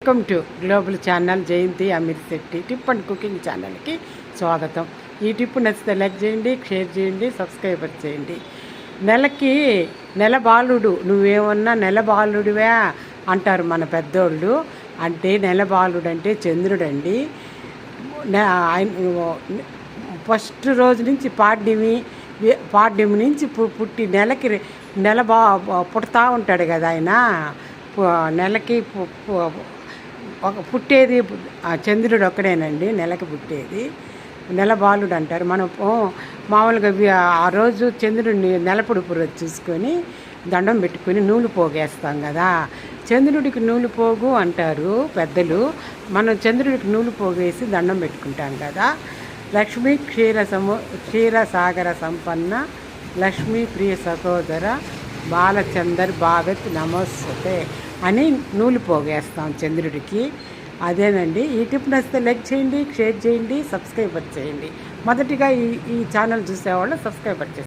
Welcome to global channel Jayanthi Ameer Shetty tip and cooking ఛానల్కి స్వాగతం. ఈ టిప్ నచ్చితే లైక్ చేయండి, షేర్ చేయండి, సబ్స్క్రైబర్ చేయండి. నెల బాలుడు నువ్వేమన్నా నెల బాలుడివే అంటారు మన పెద్దోళ్ళు. అంటే నెల బాలుడు అంటే చంద్రుడండి. ఫస్ట్ రోజు నుంచి పాడ్యమి నుంచి పుట్టి నెల పుడతా ఉంటాడు కదా ఆయన. నెలకి పుట్టేది చంద్రుడు ఒక్కడేనండి నెలకి పుట్టేది. నెల బాలుడు అంటారు. మనం మామూలుగా ఆ రోజు చంద్రుడిని నెలపొడుపు రోజు చూసుకొని దండం పెట్టుకొని నూలు పోగేస్తాం కదా. చంద్రుడికి నూలు పోగు అంటారు పెద్దలు. మనం చంద్రుడికి నూలు పోగేసి దండం పెట్టుకుంటాం కదా. లక్ష్మీ క్షీరసాగర సంపన్న లక్ష్మీ ప్రియ సహోదర బాలచందర్ భాగత్ నమస్తే అని నూలు పోగేస్తాం చంద్రుడికి. అదేనండి. ఈ టిప్ నచ్చితే లైక్ చేయండి, షేర్ చేయండి, సబ్స్క్రైబర్ చేయండి. మొదటిగా ఈ ఛానల్ చూసేవాళ్ళు సబ్స్క్రైబర్ చేయండి.